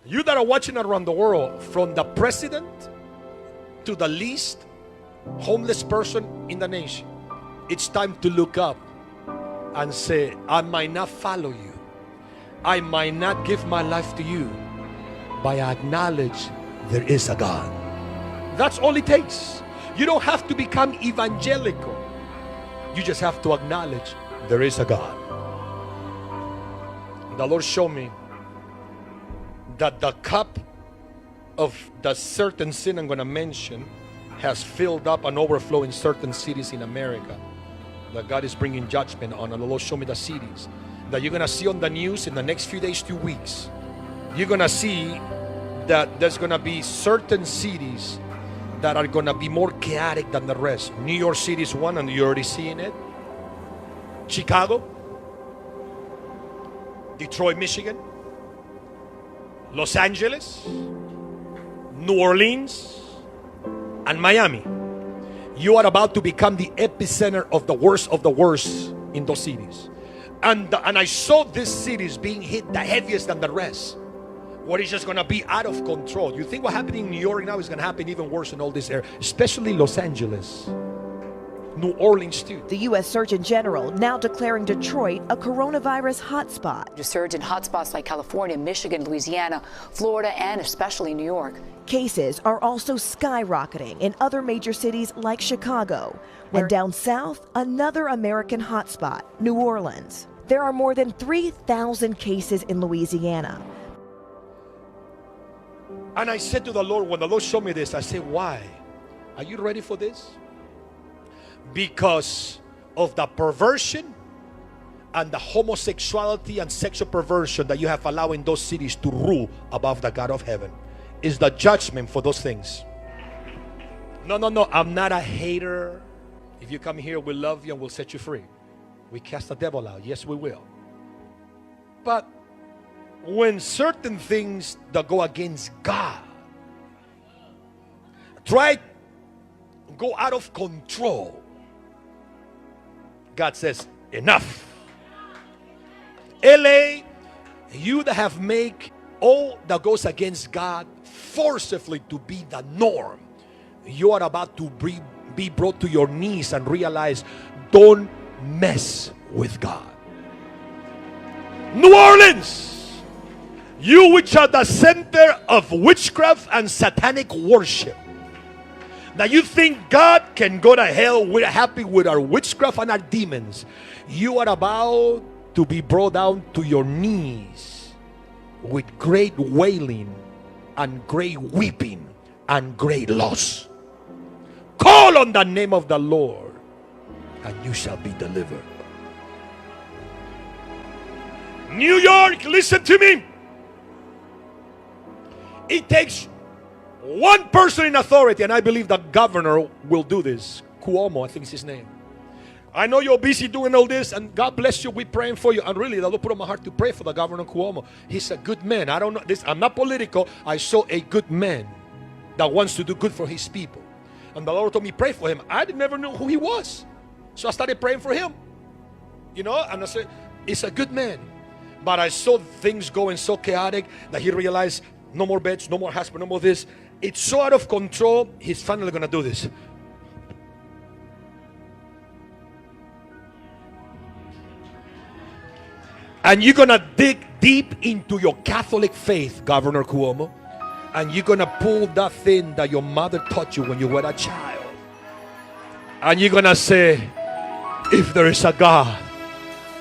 You that are watching around the world, from the president to the least homeless person in the nation, it's time to look up and say, I might not follow you, I might not give my life to you, but I acknowledge there is a God. That's all it takes. You don't have to become evangelical. You just have to acknowledge there is a God. The Lord showed me that the cup of the certain sin I'm going to mention has filled up and overflow in certain cities in America. That God is bringing judgment on. And the Lord showed me the cities that you're going to see on the news in the next few days, 2 weeks. You're going to see that there's going to be certain cities that are going to be more chaotic than the rest. New York City is one, and you're already seeing it. Chicago, Detroit, Michigan, Los Angeles, New Orleans, and Miami. You are about to become the epicenter of the worst in those cities. And I saw these cities being hit the heaviest than the rest. What is just going to be out of control. You think what happened in New York now is going to happen even worse in all this area, especially Los Angeles, New Orleans too. The U.S. Surgeon General now declaring Detroit a coronavirus hotspot. A surge in hotspots like California, Michigan, Louisiana, Florida, and especially New York. Cases are also skyrocketing in other major cities like Chicago. And down south, another American hotspot, New Orleans. There are more than 3,000 cases in Louisiana. And I said to the Lord, when the Lord showed me this, I said, why? Are you ready for this? Because of the perversion and the homosexuality and sexual perversion that you have allowed in those cities to rule above the God of heaven. Is the judgment for those things. No, I'm not a hater. If you come here, we love you and we'll set you free. We cast the devil out. Yes, we will. But when certain things that go against God try to go out of control, God says, enough. LA, you that have made all that goes against God forcibly to be the norm, you are about to be brought to your knees and realize, don't mess with God. New Orleans, you which are the center of witchcraft and satanic worship. Now you think God can go to hell? We're happy with our witchcraft and our demons. You are about to be brought down to your knees with great wailing and great weeping and great loss. Call on the name of the Lord and you shall be delivered. New York, listen to me. It takes one person in authority, and I believe the governor will do this. Cuomo, I think is his name. I know you're busy doing all this, and God bless you. We're praying for you. And really, the Lord put on my heart to pray for the governor Cuomo. He's a good man. I don't know this. I'm not political. I saw a good man that wants to do good for his people. And the Lord told me pray for him. I never knew who he was, so I started praying for him. You know, and I said, he's a good man. But I saw things going so chaotic that he realized no more beds, no more hospital, no more this. It's so out of control, he's finally going to do this. And you're going to dig deep into your Catholic faith, Governor Cuomo. And you're going to pull that thing that your mother taught you when you were a child. And you're going to say, if there is a God,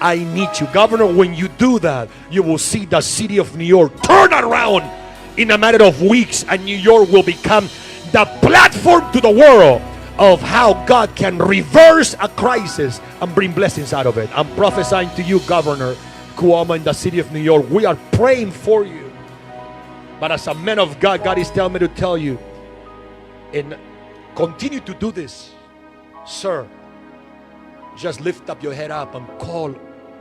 I need you. Governor, when you do that, you will see the city of New York turn around in a matter of weeks, and New York will become the platform to the world of how God can reverse a crisis and bring blessings out of it. I'm prophesying to you, Governor Cuomo, in the city of New York. We are praying for you. But as a man of God, God is telling me to tell you, and continue to do this, sir. Just lift up your head up and call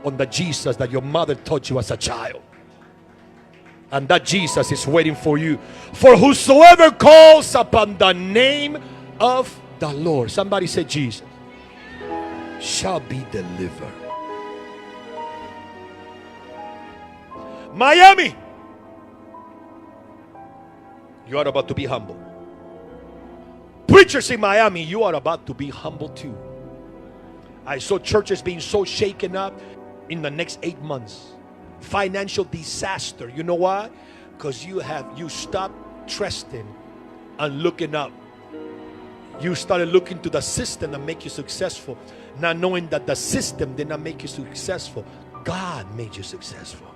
on the Jesus that your mother taught you as a child. And that Jesus is waiting for you. For whosoever calls upon the name of the Lord, somebody say Jesus, shall be delivered. Miami, You are about to be humble. Preachers in Miami, you are about to be humble too. I saw churches being so shaken up in the next 8 months. Financial disaster. You know why? Because you stopped trusting and looking up. You started looking to the system that make you successful, not knowing that the system did not make you successful. God made you successful.